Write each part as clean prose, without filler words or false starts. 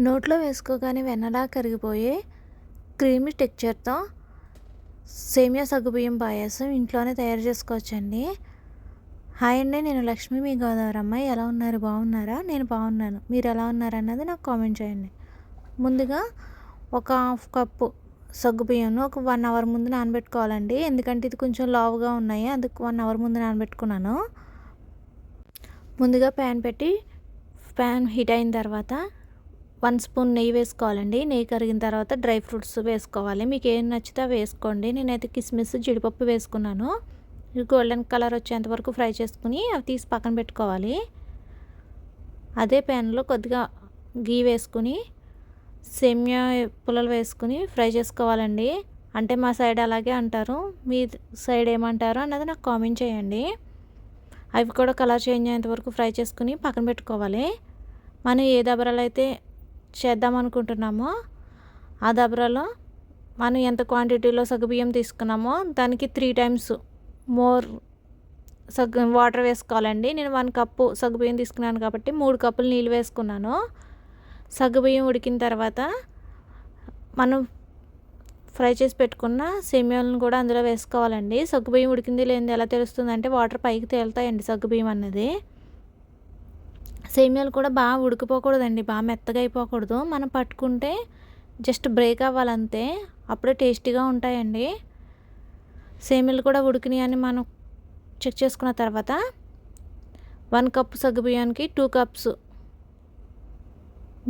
నోట్లో వేసుకోగానే వెన్నలా కరిగిపోయే క్రీమీ టెక్చర్తో సేమియా సగ్గుబియ్యం పాయసం ఇంట్లోనే తయారు చేసుకోవచ్చండి. హాయ్ అండి, నేను లక్ష్మి, మీ గోదావరమ్మ. ఎలా ఉన్నారు? బాగున్నారా? నేను బాగున్నాను. మీరు ఎలా ఉన్నారన్నది నాకు కామెంట్ చేయండి. ముందుగా ఒక హాఫ్ కప్పు సగ్గుబియ్యంను ఒక 1 అవర్ ముందు నానబెట్టుకోవాలండి. ఎందుకంటే ఇది కొంచెం లావుగా ఉన్నాయి, అందుకు 1 అవర్ ముందు నానబెట్టుకున్నాను. ముందుగా ప్యాన్ హీట్ అయిన తర్వాత 1 స్పూన్ నెయ్యి వేసుకోవాలండి. నెయ్యి కరిగిన తర్వాత డ్రై ఫ్రూట్స్ వేసుకోవాలి. మీకు ఏం నచ్చితే అవి వేసుకోండి. నేనైతే కిస్మిస్, జీడిపప్పు వేసుకున్నాను. ఇవి గోల్డెన్ కలర్ వచ్చేంత వరకు ఫ్రై చేసుకుని అవి తీసి పక్కన పెట్టుకోవాలి. అదే ప్యాన్లో కొద్దిగా గీ వేసుకుని సేమియా పుల్లలు వేసుకుని ఫ్రై చేసుకోవాలండి. అంటే మా సైడ్ అలాగే అంటారు, మీ సైడ్ ఏమంటారు అన్నది నాకు కామెంట్ చేయండి. అవి కూడా కలర్ చేంజ్ అయ్యేంత వరకు ఫ్రై చేసుకుని పక్కన పెట్టుకోవాలి. మనం ఏ దబరాలు అయితే చేద్దాం అనుకుంటున్నామో ఆ దబరాలో మనం ఎంత క్వాంటిటీలో సగ్గుబియ్యం తీసుకున్నామో దానికి 3 టైమ్స్ మోర్ వాటర్ వేసుకోవాలండి. నేను 1 కప్పు సగ్గుబియ్యం తీసుకున్నాను కాబట్టి 3 కప్పులు నీళ్ళు వేసుకున్నాను. సగ్గుబియ్యం ఉడికిన తర్వాత మనం ఫ్రై చేసి పెట్టుకున్న సేమియాలను కూడా అందులో వేసుకోవాలండి. సగ్గుబియ్యం ఉడికింది లేనిది ఎలా తెలుస్తుందంటే వాటర్ పైకి తేలుతాయండి సగ్గుబియ్యం అన్నది. సేమియాలు కూడా బాగా ఉడికిపోకూడదండి, బాగా మెత్తగా అయిపోకూడదు. మనం పట్టుకుంటే జస్ట్ బ్రేక్ అవ్వాలంతే, అప్పుడే టేస్టీగా ఉంటాయండి. సేమియాలు కూడా ఉడికినాయి అని మనం చెక్ చేసుకున్న తర్వాత 1 కప్పు సగ్గుబియ్యానికి 2 కప్స్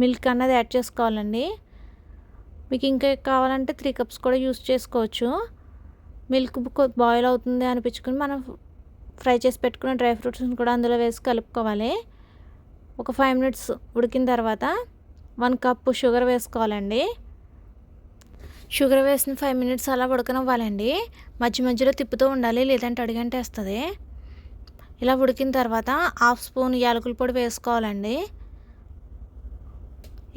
మిల్క్ అన్నది యాడ్ చేసుకోవాలండి. మీకు ఇంకా కావాలంటే 3 కప్స్ కూడా యూస్ చేసుకోవచ్చు. మిల్క్ బాయిల్ అవుతుంది అనిపించుకుని మనం ఫ్రై చేసి పెట్టుకున్న డ్రై ఫ్రూట్స్ని కూడా అందులో వేసి కలుపుకోవాలి. ఒక 5 మినిట్స్ ఉడికిన తర్వాత 1 కప్పు షుగర్ వేసుకోవాలండి. షుగర్ వేసిన 5 మినిట్స్ అలా ఉడకనివ్వాలండి. మధ్య మధ్యలో తిప్పుతూ ఉండాలి, లేదంటే అడుగంటేస్తుంది. ఇలా ఉడికిన తర్వాత 1/2 స్పూన్ యాలకుల పొడి వేసుకోవాలండి.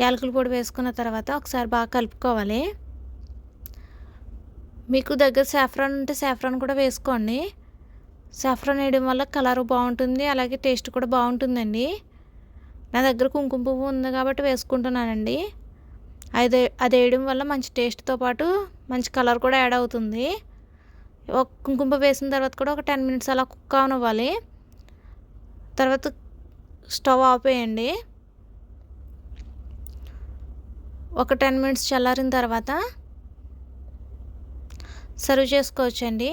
యాలకుల పొడి వేసుకున్న తర్వాత ఒకసారి బాగా కలుపుకోవాలి. మీకు దగ్గర సాఫ్రాన్ ఉంటే సాఫ్రాన్ కూడా వేసుకోండి. సాఫ్రాన్ వేయడం వల్ల కలర్ బాగుంటుంది, అలాగే టేస్ట్ కూడా బాగుంటుందండి. నా దగ్గర కుంకుమ పువ్వు ఉంది కాబట్టి వేసుకుంటున్నానండి. అది వేయడం వల్ల మంచి టేస్ట్తో పాటు మంచి కలర్ కూడా యాడ్ అవుతుంది. ఒక కుంకుమ పువ్వు వేసిన తర్వాత కూడా ఒక 10 మినిట్స్ అలా కుక్ అవనివ్వాలి. తర్వాత స్టవ్ ఆపేయండి. ఒక 10 మినిట్స్ చల్లారిన తర్వాత సర్వ్ చేసుకోవచ్చండి.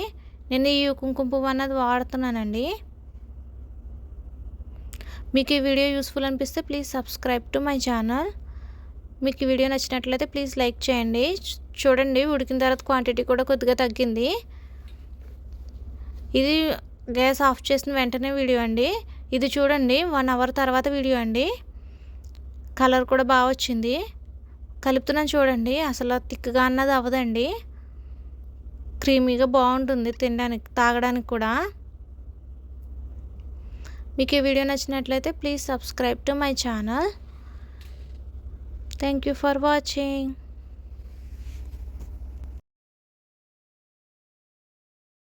నేను ఈ కుంకుమ పువ్వు అన్నది వాడుతున్నానండి. మీకు ఈ వీడియో యూస్ఫుల్ అనిపిస్తే please subscribe to my channel. మీకు ఈ వీడియో నచ్చినట్లయితే ప్లీజ్ లైక్ చేయండి. చూడండి, ఉడికిన తర్వాత క్వాంటిటీ కూడా కొద్దిగా తగ్గింది. ఇది గ్యాస్ ఆఫ్ చేసిన వెంటనే వీడియో అండి. ఇది చూడండి 1 అవర్ తర్వాత వీడియో అండి. కలర్ కూడా బాగా వచ్చింది. కలుపుతున్నాను చూడండి, అసలు తిక్కగా అన్నది అవ్వదండి. క్రీమీగా బాగుంటుంది తినడానికి, తాగడానికి కూడా. మీకు ఈ వీడియో నచ్చినట్లయితే please subscribe to my channel. Thank you for watching.